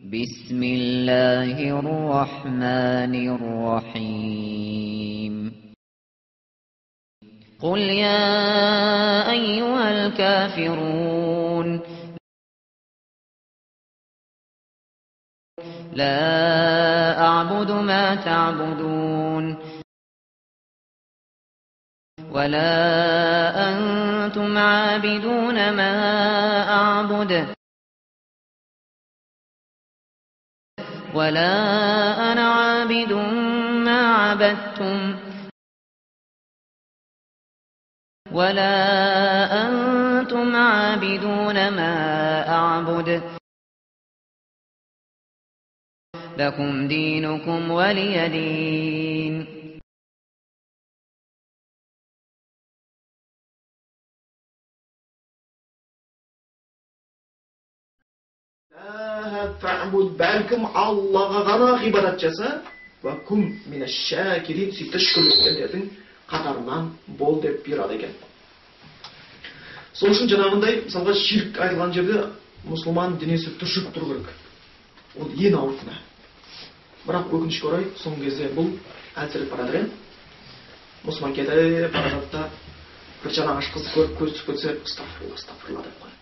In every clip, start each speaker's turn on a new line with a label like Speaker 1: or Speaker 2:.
Speaker 1: بسم الله الرحمن الرحيم قل يا أيها الكافرون لا أعبد ما تعبدون ولا أنتم عابدون ما أعبد ولا أنا عابد ما عبدتم ولا أنتم عابدون ما أعبد لكم دينكم ولي دين.
Speaker 2: Fa'bud belkim Allah'a gana ibadet jasa ve kum mineşşakirin sitte şükürlüklerin katarından bol dep bir adı eken. Сол үшін жаңағындай мысалға ширк айтылған жерде мұсылман денесі түршігіп тұру керек. Ол ең ауыр күнә. Бірақ өкінішке орай соңғы кезде бұл әлсіреп барады екен. Мұсылман кетіп бара жатады да бір жалаңаш қыз көріп көз түсіп кетсе астағфирулла деп қояды.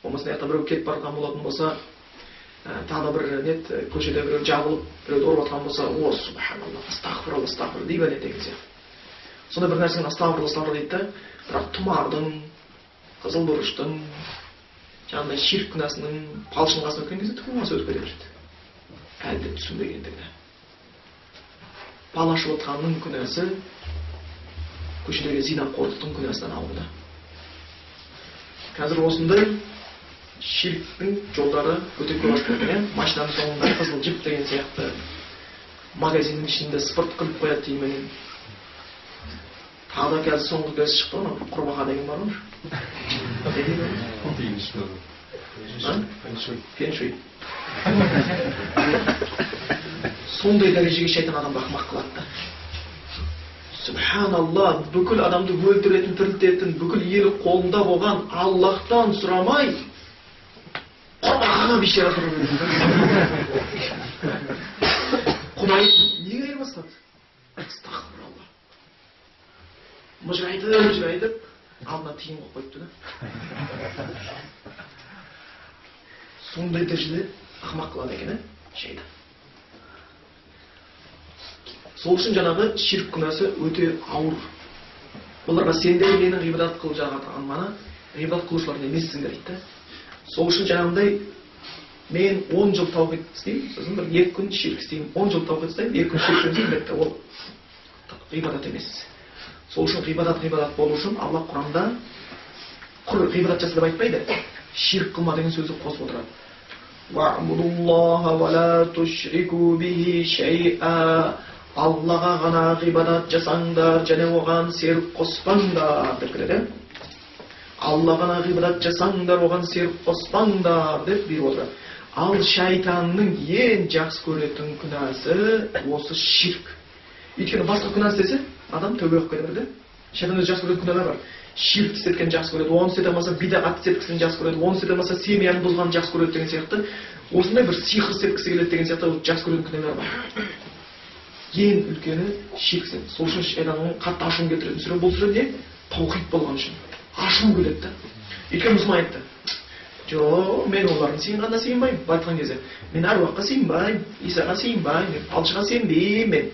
Speaker 2: Болмаса аяқта біреу кетіп бара жатқан болатын болса, тағы да бір көшеде біреу жабылып, біреуді ұрып жатқан болса, о субханалла, астағфирулла дей бәле деген сияқты. Сонда бір нәрсені астағфирулла дейді да, бірақ тұмардың, қызыл бұрыштың, жаңағыдай ширк күнәсінің палшының қасына өткен кезде тұмасы өтіп кете береді. Әлі де түсінбегендігі. Пал ашып отқанның күнәсі көшедегі зинақорлықтың күнәсінен ауырды. Қазір осындай ширктің жолдары өте көп ашып кеткен. Машинаның соңында қызыл жіп деген сияқты магазиннің ішінде спорт қылып қояды деймін. Тағы да қазір соңғы кез шықты ғой, құрбақа деген бар ғой. Феншуй. Сондай дәрежеге шайтан адамды ақымақ қылады. Субханалла, бүкіл адамды өлтіретін, тірілтетін, бүкіл елі қолында болған Аллахтан сұрамай, құрбақаға бейшара тұрып жүреді. Құдай неге айырбастады? Астағфирулла. Мұжырайтып, алдына тиын қойып қойыпты да. Сондай дәрежеде ақымақ қылады екен, шайтан. Сол үшін жаңағы ширк күнәсі өте ауыр. Оларға сендер менің ғибадат қылып жатқан мана ғибадат қылушылардың емессіңдер дейді. Сол үшін жаңағындай мен 10 жыл таухид істеймін, сосын бір 2 күн ширк істеймін, 10 жыл таухид істеймін, 2 күн ширк істеймін, ол ғибадат емес. Сол үшін ғибадат болу үшін Алла Құранда құр ғибадат жаса деп айтпайды, ширк қылма деген сөзді қосып отырады. Ва'будуллаха ва ла тушрику бихи шай'a. Аллаға ғана ғибадат жасаңдар, және оған серік қоспаңдар деп келеді. Аллаға ғана ғибадат жасаңдар, оған серік қоспаңдар деп бұйырып отыр. Ал шайтанның ең жақсы көретін күнәсі осы ширк. Өйткені басқа күнә істесе, адам тәубе қылып кете береді. Шайтан өзі жақсы көретін күнәлар бар. Ширк істеткен жақсы көреді, оны істете алмаса бидағат істеткісін жақсы көреді, оны істете алмаса семьяны бұзған жақсы көреді деген сияқты. Осындай бір сиқыр істеткісі келеді деген сияқты жақсы көретін күнәлар бар. Ең үлкені ширк. Сол үшін шайтанның қатты ашуын келтіретін сүре. Бұл сүре не? Таухид болған үшін. Ашу келеді. Өйткені мұсылман айтты. Жоқ, мен олардың сыйынғанына сыйынбаймын. Айтқан кезде, мен әруаққа сыйынбаймын, Исаға сыйынбаймын, алшыға сенбеймін.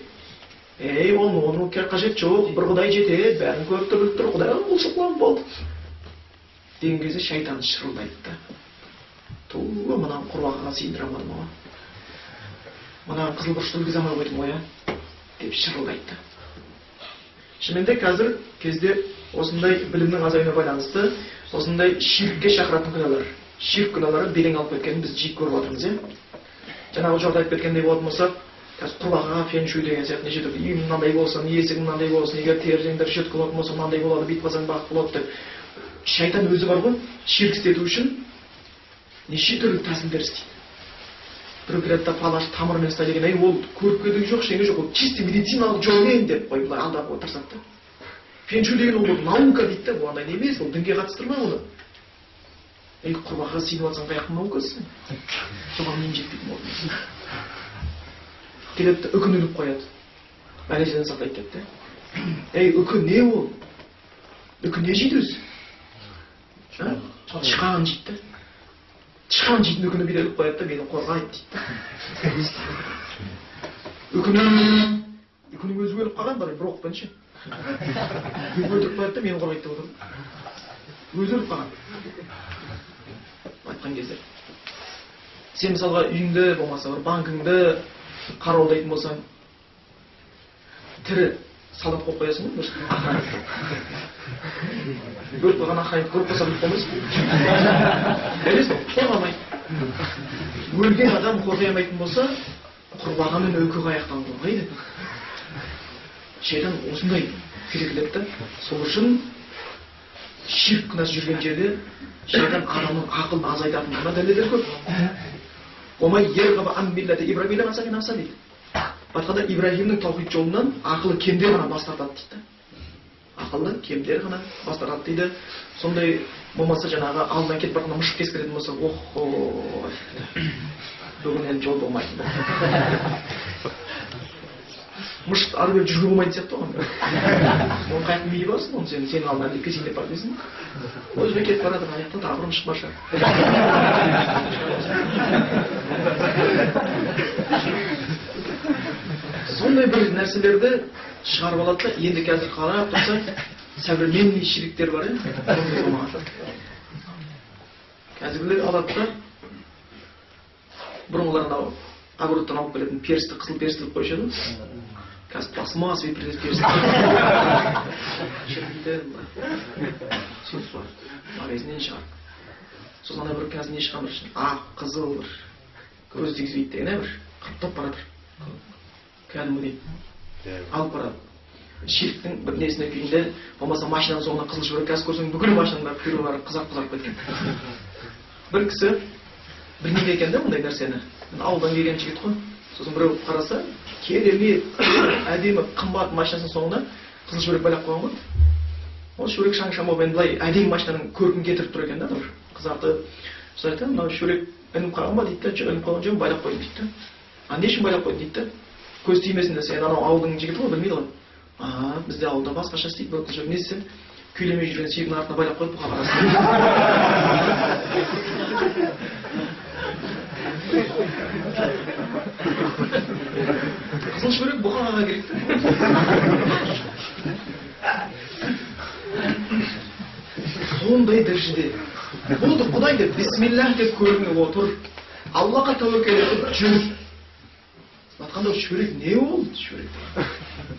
Speaker 2: Оның қажет жоқ, бір құдай жетеді, бәрін көріп тұр, біліп тұр, құдайға құлшылық қыламын болды. Деген кезде шайтан шырылдайды. Мынаны құрбақаға сыйындыра алмадым ғой. Мына қызыл бұрышты үлгізе алмай қойдым ғой, деп шырылдайды. Шынымен қазір кезде осындай білімнің азаюына байланысты осындай ширкке шақыратын күнәлар, ширк күнәлары белең алып кеткенін біз жиі көріп отырмыз. Жаңағы жолда айтып кеткендей болатын болсақ, қазір құрбақаға феншуй деген сияқты неше түрлі үй мынандай болсын, есігің мынандай болсын, егер терезеңдер шет қылатын болса мынандай болады, бүйтіп қалсаң бақыт болады деп. Шайтан өзі бар ғой, ширк істету үшін неше түрлі тәсілдер істейді. Біреу келеді да палаш тамырмен ұста деген, ол көріп кетуі жоқ, ештеңе жоқ, ол чисто медициналық жолмен деп қой, былай алдап отырсақ та. Феншуй деген ол наука дейді да, ол андай емес, ол дінге қатыстырмай оны. Ей, құрбаға сеніп жатсаң қаяқтың наукасың? Соған мен жетпейтін болдым. Келеді, үкін іліп қояды. Бәлесінен сақтайды депті. Ей, үкі не ол? Үкі не жейді өзі? Тышқан жейді. Тышқан жейтін үкіні бір іліп қояды да, мені қорғайды дейді. Үкінің өзі өліп қалған бар, бір оқпен ше. Өлтіріп қояды да, мені қорғайды деп отырды. Өзі өліп қалған. Айтқан кезде. Сен мысалға үйіңді, болмаса бір банкыңды қарауылдайтын болсаң, тірі солдат қойып қоясың ба? Өліп қалған ағайын көріп қалса өліп қалмайсың. Дәлес қорғамайды. Өлген адам қорғай алмайтын болса, құрбағамен өкі қаяқтан қорғайды. Шайтан осындай келеді. Сол үшін ширк күнәсі жүрген жерде шайтан адамның ақылын азайтатындығына дәлелдер көп. Омай ерғаба ан милләті Ибрахим ансамен аса дейді. Айтқанда Ибрахимнің таухид жолынан ақылы кемдер ғана бас тартады дейді. Ақылы кемдер ғана бас тартады дейді. Сондай болмаса жаңағы алдынан кетіп бара мұшық кескілетін болса, охо, бүгін енді жол болмайды. Мұшық ары бері жүрге болмайды сияқты оған. Оның қаяқтың мейі барсың, оны сенің алдынан деп кесейін деп бар дейсің. Өзіме кетіп барады, аяқтан тағырым шықпашы. Сондай бір нәрселерді шығарып алады да, енді қазір қарап тұрсаң, современный шириктер бар, қазіргілер алады да, бұрынғылар анау огородтан алып келетін перісті, қызыл перісті қылып қойшады. Қазір пластмассовый перісті. Шіркілдер, сөз бар, магазиннен шығар. Сосын ана бір қазір не шығамыр үшін, ақ, қызыл бір, көз тигізбейді деген бір, қаптап барады. Кәдімгідей алып барады. Ширктің бір несіне күйінде, болмаса машинаның соңына қызыл шүбірек қазір көрсең, бүкіл машинаның бәрі перулары қызарып кеткен. Бір кісі білмейді екен де мұндай нәрсені. Ауылдан келген жігіт қой. Сосын біреу қараса, керемет, әдемі, қымбат машинасының соңына қызыл шүбірек байлап қойған ғой. Ол шүбірек шаң-шаң болып енді былай әдемі машинаның көркін кетіріп тұр екен да, қызарды. Сосын айтады, мынау шүбірек ілініп қалған ба дейді, жоқ ілініп қалған жоқ, байлап қойдым дейді. А не үшін байлап қойдың дейді. Көз тимесін десе, анау ауылдың жігіті ғой, білмейді ғой. Бізде ауылда басқаша істейді, бұл қызжақ не істесем, күйлемей жүрген сүйегінің артына байлап қойып бұқа қарасын. Қызыл шүберек бұқаға керек. Сондай дәрежеде. Болды Құдай деп, бисмиллах деп көрініп отыр. Аллаға тәуекел етіп жүр. Атқанда шүберек не ол?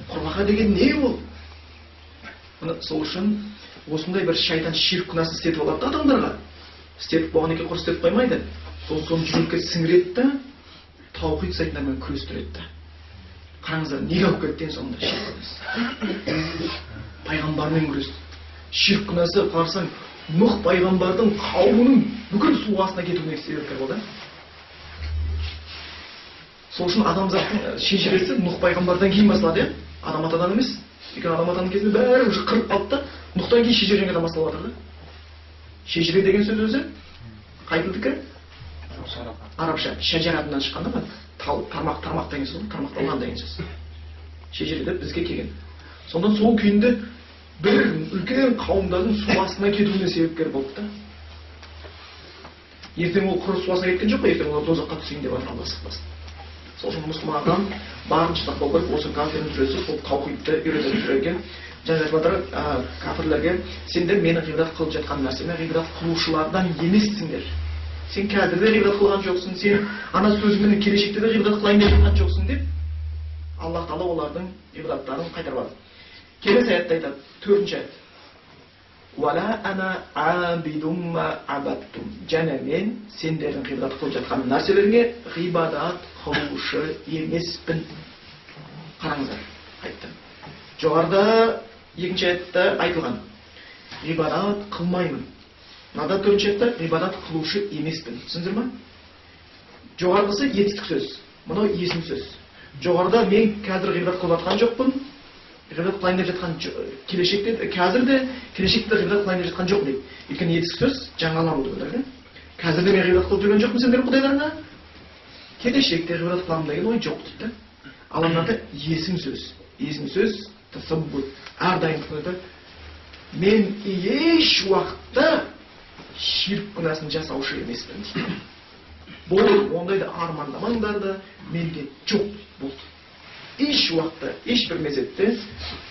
Speaker 2: Құрбаға деген не ол? Сол үшін осындай бір шайтан ширк күнәсін істетіп алады адамдарға. Істетіп болған екен құр істетіп қоймайды. Соны жүрекке сіңіреді де, таухид сайтындармен күрестіреді. Қараңыздар, неге алып кеткен сонда ширк күнәсі? Пайғамбармен күресті. Ширк күнәсі қарасаң, Нұх пайғамбардың қауымының бүкіл су астына кетуіне себепкер болды. Сол үшін адамзаттың шежіресі Нұх пайғамбардан кейін басталады, адам атадан емес. Өйткені адам атаның кезінде бәрі уже қырып қалды да, Нұхтан кейін шежіреңе басталып жатыр да. Шежіре деген сөз өзі қай тілдікі? Арабша, шәжаратынан шыққан да, тармақ деген сөз, тармақталған деген сөз. Шежіре деп бізге келген. Сондан сол күйінде бір үлкен қауымдардың су астына кетуіне себепкер болды да. Ертең ол құры су астына кеткен жоқ қой, ертең олар тозаққа түсейін деп Алла сақтасын. Сол үшін мұсылман адам барынша сақтау керек, осы кафирдің күресі сол таухидты үйретіп жүр екен. Және айтып кафирлерге, сендер менің ғибадат қылып жатқан нәрсеме ғибадат қылушылардан емессіңдер. Сен қазір де ғибадат қылған жоқсың, сен ана сөзіңмен келешекте де ғибадат қылайын деп жатқан жоқсың деп, Аллах Тағала олардың ғибадаттарын қайтарады. Келесі аятта айтады, 4-ші аят. Вала ана абидум ма абаттум. Және мен сендердің ғибадат қылып жатқан нәрселеріңе ғибадат қылушы емеспін. Қараңыздар, айтты. Жоғарыда 2-ші аятта айтылған. Ғибадат қылмаймын. Мынада 4-ші аятта ғибадат қылушы емеспін. Түсіндіңіздер ме? Жоғарғысы етістік сөз. Мынау есім сөз. Жоғарыда мен қазір ғибадат қылып жатқан жоқпын. ғибадат қылайын деп жатқан келешекте, қазір де келешекте ғибадат қылайын деп жатқан жоқ дейді. Өйткені етік сөз жаңалануды білдіреді. Қазір де мен ғибадат қылып жүрген жоқпын сендер құдайларыңа. Келешекте ғибадат қыламын деген ой жоқ дейді. Ал мынада есім сөз, тасаббут, әрдайым қылады. Мен еш уақытта ширк күнәсін жасаушы емеспін дейді. Бұл ондайды армандамаңдар да менде жоқ болды. Еш уақытта, ешбір мезетте,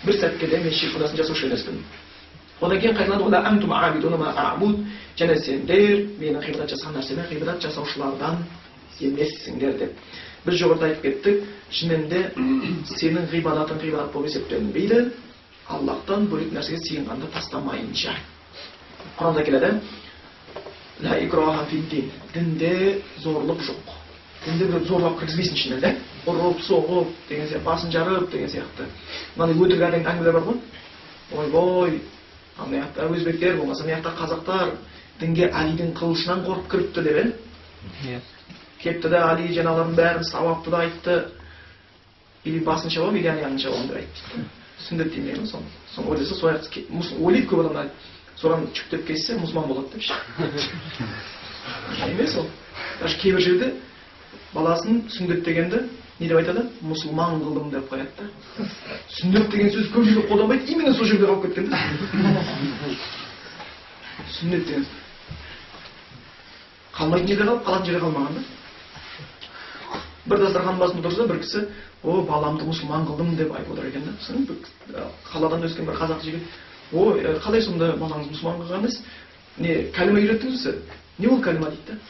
Speaker 2: бір сәтке де мен ширк күнәсін жасаушы емеспін. Одан кейін қайталады, ода антум абидуна ма а'буд, және сендер менің ғибадат жасаған нәрсеме ғибадат жасаушылардан емессіңдер деп. Біз жоғарыда айтып кеттік, шынымен сенің ғибадатың ғибадат болып есептелінбейді, Аллахтан бөлек нәрсеге сыйынғанды тастамайынша. Құранда келеді, ла икраха фид-дин, дінде зорлық жоқ. Дінде бір зорлап кіргізбейсің ішіне, да? Ұрып, соғып, деген сияқты, басын жарып деген сияқты. Мынандай өтірік әңгімелер бар ғой? Ой-бой, ана жақта өзбектер болмаса, ана жақта қазақтар дінге Алидің қылышынан қорқып кіріпті деп, кепті да Али жаңаларын бәрін сауапты да айтты. Или басын шабам, или аяғын шабам деп айтты. Сүндет демеймін соны. Соны ойласа, ойлайды көп адамдар. Соған жүктеп кетсе, мұсылман болады деп ше. Емес ол. Даже кейбір жерде баласын сүндет дегенді не деп айтады? Мұсылман қылдым деп қояды да. Сүндет деген сөз көп жерде қолданбайды, именно сол жерде қалып кеткен да. Сүндет деген. Қалмайтын жерде қалып, қалатын жерде қалмаған да. Бір дастархан басында тұрса, бір кісі, о, баламды мұсылман қылдым деп айтып отыр екен да. Қаладан өскен бір қазақ жігіт, ой, қалай сонда балаңыз мұсылман қылғаныз? Не, кәлима үйреттіңіз? Не ол кәлима дейді да?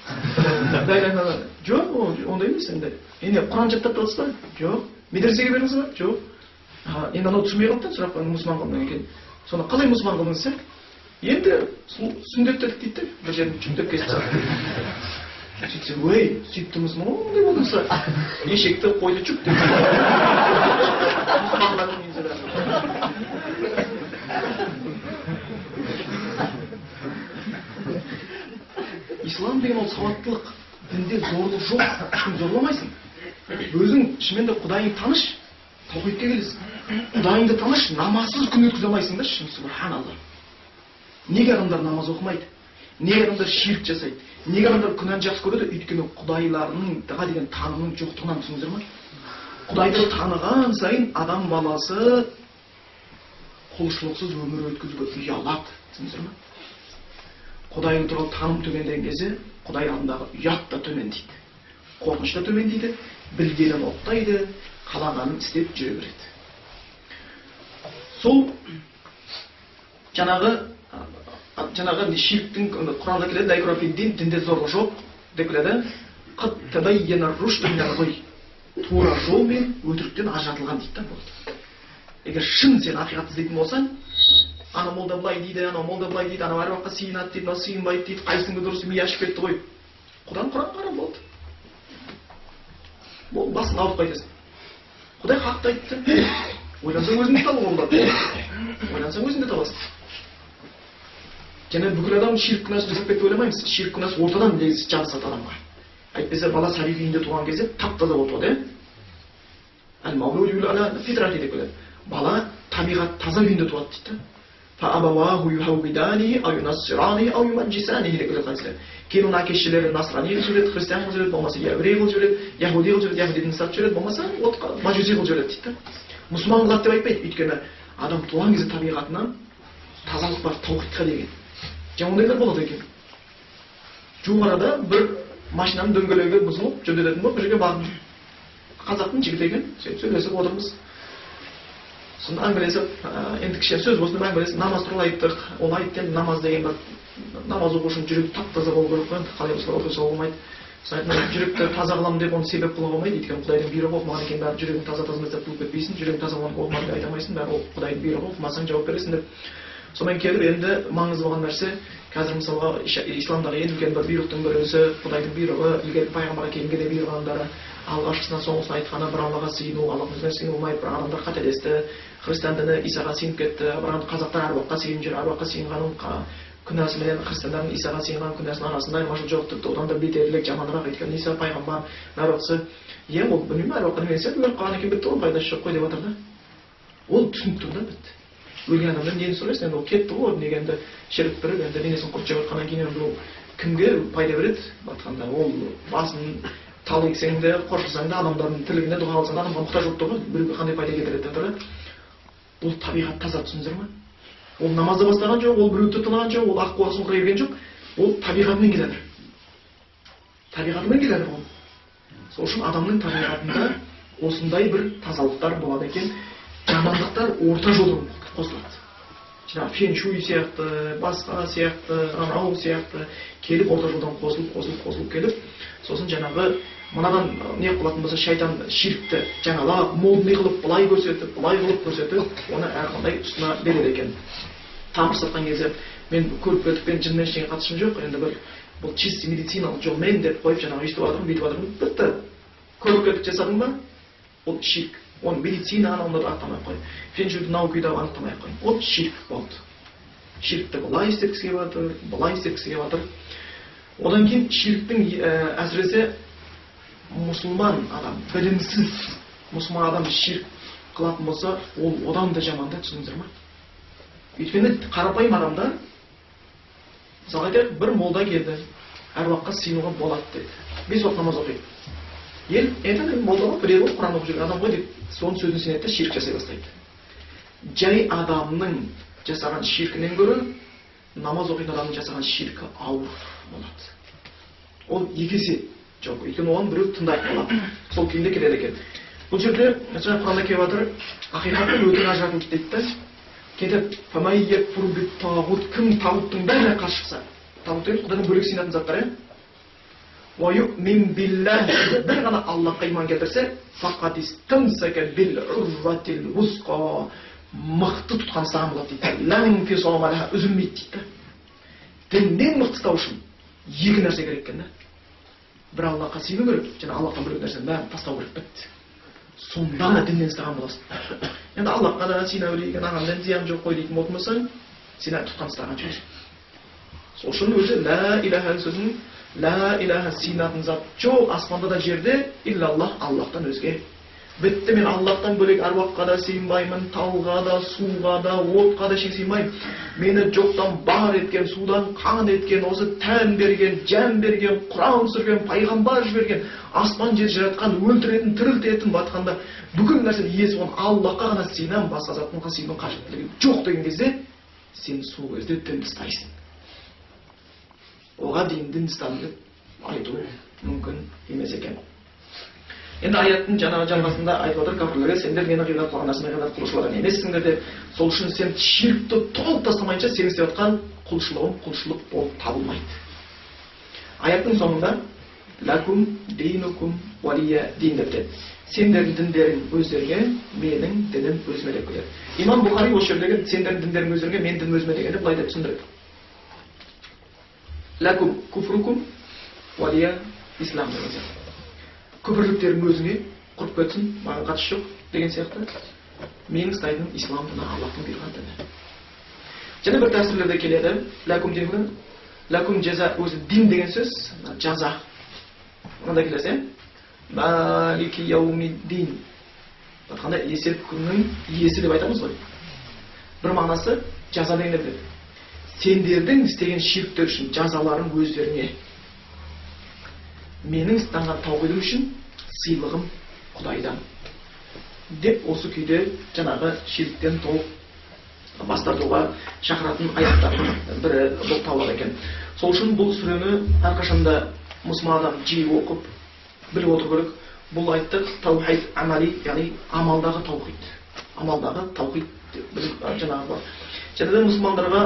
Speaker 2: Жоқ, ондай емес енді. Енді Құран жаттап тұрсыз ба? Жоқ. Медресеге бердіңіз ба? Жоқ. Енді анау түсінбей қалыпты сұрақ мұсылман қылдым екен. Сонда қалай мұсылман қылдыңыз? Енді сүндет дедік дейді, бір жерін жүктеп кесіп сөйтсе, өй, сөйтті мұсылман ондай болдыңса, ешекті қойды жүк деп. Ислам деген ол сауаттылық, дінде зорлық жоқ, ешкім зорламайсың. Өзің шынымен де Құдайың таныш, таухидке келесің. Құдайыңды таныш, намазсыз күн өткізе алмайсың да, субханалла. Неге адамдар намаз оқымайды? Неге адамдар ширк жасайды? Неге адамдар күнәні жақсы көреді? Өйткені құдайларының деген танымның жоқтығынан, түсіндіңіздер ме? Құдайды таныған сайын адам баласы құлшылықсыз өмір өткізуге ұялады, түсіндіңіздер ме? Құдай туралы таным төмендеген кезде Құдай алдындағы ұят та төмендейді. Қорқыныш та төмендейді, білгенін оқтайды, қалағанын істеп жүре береді. Сол жаңағы ширктің Құранда келеді, лайкрофиддин, дінде зорлық жоқ деп келеді. Қад табайяна рушд минал ғой. Тура жол мен өтіріктен ажыратылған дейді болды. Егер шын сен ақиқат іздейтін болсаң, ана молда былай дейді, ана молда былай дейді, ана әруаққа сыйынады дейді, мына сыйынбайды дейді, қайсыңды дұрыс миы ашып кетті ғой. Құдан Құран қара болды. Бұл басын ауыртып қайтасың. Құдай хақты айтты. Ойлансаң өзіңді табуға болады. Ойлансаң өзіңді табасың. Және бүкіл адам ширк күнәсін жасап кетіп ойламаймыз. Ширк күнәсі ортадан негізі жабысады адамға. Әйтпесе бала сәби күйінде туған кезде тап-таза болып туады, иә? Бала табиғат таза күйінде туады дейді. Кейін оның әке-шешелері насрани қылып жібереді, христиан қылып жібереді, болмаса еврей қылып жібереді, яһуди қылып жібереді, яһудиді сатып жібереді, болмаса мажуси қылып жібереді дейді. Мұсылман қылады деп айтпайды, өйткені адам туған кезде табиғатынан тазалық бар, таухидқа деген. Және ондайлар болады екен. Жуық арада бір машинаның дөңгелегі бұзылып жөнделетін болып, бір жерге бардым. Қазақтың жігіті екен, сөйлесіп отырмыз. Сонда әңгімелесіп, енді кішкене сөз болсын деп әңгімелесіп, намаз туралы айттық. Ол айтты, намаз деген бір намаз оқу үшін жүрек тап-таза болу керек қой, қалай болса оқыса болмайды. Жүректі таза қыламын деп оны себеп қылуға болмайды, өйткені Құдайдың бұйрығы оқымаған екен, бәрі жүрегің таза мезет туып кетпейсің, жүрегің таза болғаннан оқымадым деп айта алмайсың, бәрі ол Құдайдың бұйрығы, оқымасаң жауап бересің деп. Сонымен келіп енді маңызды болған нәрсе, қазір мысалға исламдағы ең үлкен бір бұйрықтың бірісі, Құдайдың бұйрығы, ілгері пайғамбарға кейінгі де бұйырғандары, алғашқысынан соңғысына айтқаны бір Аллаға сыйыну, Аллахтың сөзіне сыйынылмайды, бір адамдар қателесті, христиан діні Исаға сыйынып кетті, бірақ қазақтар әруаққа сыйынып жүр, әруаққа сыйынғанның күнәсі менен христиандардың Исаға сыйынған күнәсінің арасында айырмашылық жоқ, тіпті одан да бедерлік, жаманырақ, өйткені Иса пайғамбар, әруақсы, ол білмеймін, әруаққа немен сияқты өліп қалған екен бітті ғой, пайдасы жоқ қой деп жатыр да. Ол түсініп тұр да бітті. Өлген адамдан нені сұрайсың, енді ол кетті ғой, неге енді шіріп тұрып, енді денесін құрт жеп жатқаннан кейін енді ол кімге пайда береді? Батқанда ол басын тал ексең де, қоршасаң да, адамдардың тірлігіне дұға алсаң да адамға мұқтаж болып тұр ғой, біреуге қандай пайда келтіреді тұр. Бұл табиғат таза, түсіндіңіздер ме? Ол намазды бастаған жоқ, ол біреуді тыналаған жоқ, ол ақ қуасын құра берген жоқ, ол табиғатымен келеді. Табиғатымен келеді ол. Сол үшін адамның табиғатында осындай бір тазалықтар болады екен, жамандықтар орта жолдан қосылады. Жаңағы фен-шуй сияқты, басқа сияқты, анау сияқты келіп орта жолдан қосылып келіп, сосын жаңағы мынадан не қылатын болса шайтан ширкті жаңалап, модный қылып, былай көрсетіп, оны әрқандай ұсына береді екен. Тамыр сатқан кезде мен көріп кетіппен жынмен ештеңе қатысым жоқ, енді бір бұл чисті медициналық жолмен деп қойып жаңағы өйстіп жатырмын, бүйтіп жатырмын, бітті. Көріп кетіп жасадың ба? Ол ширк. Оны медицинаны онда да анықтамай қой. Фен-шуйды наукида анықтамай қой. Ол ширк болды. Ширкті былай істеткісі келіп жатыр, былай істеткісі келіп жатыр. Одан кейін ширктің әсіресе мұсылман адам, білімсіз мұсылман адам ширк қылатын болса, ол одан да жаман да, түсіндіңіздер ме? Өйткені қарапайым адамдар, мысалға айтайық, бір молда келді, әруаққа сыйынуға болады деді. 5 уақыт намаз оқиды. Ел айтады, молдаға біреу Құран оқып жүрген адам ғой деп, соның сөзін сенеді де ширк жасай бастайды. Жай адамның жасаған ширкінен гөрі намаз оқитын адамның жасаған ширкі ауыр болады. Ол екесе жоқ, өйткені оған біреу тыңдайтын болады. Сол күйінде келеді екен. Бұл жерде жаңа Құранда келіп жатыр, ақиқат пен өтірік ажыратылды дейді да. Кетіп, кім тағуттың бәріне қарсы шықса, тағут деген Құдайдан бөлек сыйынатын заттар, бір ғана Аллахқа иман келтірсе, мықты тұтқан ұстаған болады дейді. Үзілмейді дейді. Діннен мықты ұстау үшін екі нәрсе керек екен. Бір Аллахқа сыйыну керек, және Аллахтан бөлек нәрсені бәрін тастау керек бітті. Сонда да діннен ұстаған боласың. Енді Аллахқа да сен әулиеге ағамдан зиян жоқ қой дейтін болатын болсаң, сен тұтқан ұстаған жүрсің. Сол үшін өзі лә иләһә сөзін, лә иләһә сыйынатын зат жоқ аспанда да жерде, иллаллах, Аллахтан өзге. Бітті, мен Аллахтан бөлек әруаққа да сыйынбаймын, талға да, суға да, отқа да сыйынбаймын. Мені жоқтан бар еткен, судан қан еткен, осы тән берген, жан берген, Құран түсірген, пайғамбар жіберген, аспан жер жаратқан, өлтіретін, тірілтетін батқанда бүкіл нәрсенің иесі болған Аллахқа ғана сыйынамын, басқа заттың сыйыну қажеттілігі жоқ деген кезде сен сол кезде дінді ұстайсың. Оған дейін дінді ұстадым деп айту мүмкін емес екен. Енді аяттың жаңағы жалғасында айтып отыр, кәпірлерге сендер мені ғибадат қылған нәрсені ғибадат қылушылар емессіңдер деп. Сол үшін сен ширкті толық тастамайынша сен істеп жатқан құлшылығың құлшылық болып табылмайды. Аяттың соңында лакум динукум валия дин деп кетеді. Сендердің діндерің өздеріңе, менің дінім өзіме деп келеді. Имам Бұхари осы жердегі сендердің діндерің өздеріңе, менің дінім өзіме дегенде былай деп түсіндіреді. Лакум куфрукум валия ислам деген сияқты. Күпірліктерің өзіңе құрып кетсін, маған қатысы жоқ деген сияқты. Менің ұстайтыным ислам діні, Аллахтың бұйырған діні. Және бір тәфсірлерде келеді, лакум деген лакум жаза өзі дин деген сөз, жаза. Мынандай келесе, малики яумиддин. Батқанда есеп күннің иесі деп айтамыз ғой. Бір мағынасы жаза дегенде біледі. Сендердің істеген ширктер үшін жазаларың өздеріңе. Менің ұстанған тауқидым үшін сыйлығым Құдайдан. Деп осы күйде жаңағы ширктен толық бас тартуға шақыратын аяттардың бірі болып табылады екен. Сол үшін бұл сүрені әрқашанда мұсылман адам жиі оқып, біліп отыру керек. Бұл айтты таухид амали, яғни амалдағы таухид. Амалдағы таухид жаңағы бар. Және де мұсылмандарға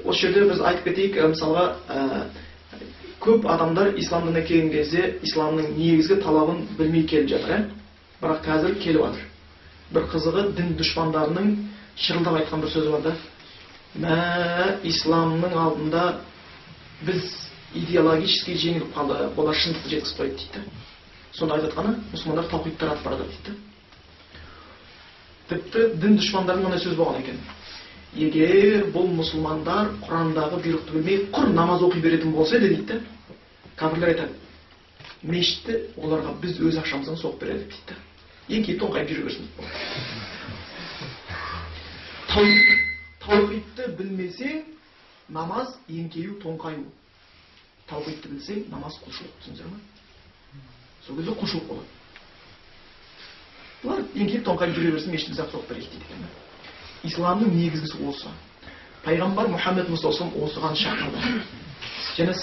Speaker 2: осы жерде біз айтып кетейік, мысалға көп адамдар ислам дініне келген кезде исламның негізгі талабын білмей келіп жатыр, бірақ қазір келіп жатыр. Бір қызығы дін дұшпандарының шырылдап айтқан бір сөзі бар да, исламның алдында біз идеологически жеңіліп қалды, олар шындықты жеткізіп қойды дейді. Сонда айтып жатқаны мұсылмандар таухид таратып барады дейді. Тіпті дін дұшпандарының мынандай сөз болған екен. Егер бұл мұсылмандар Құрандағы бұйрықты білмей құр намаз оқи беретін болса еді дейді. Кәпірлер айтады, мешітті оларға біз өз ақшамыздан соғып бередік дейді. Еңкейіп тоңқайып жүре берсін. Tavhidті білмесең, намаз еңкею, тоңқаю. Tavhidті білсең, намаз құлшылық. Түсіндіңіздер ме? Сол кезде құлшылық болады. Бұлар еңкейіп тоңқайып жүре берсін, мешіттің зат жоқ берейік дейді. Исламның негізгісі осы. Пайғамбар Мұхаммед Мұстафа осыған шақырды. Және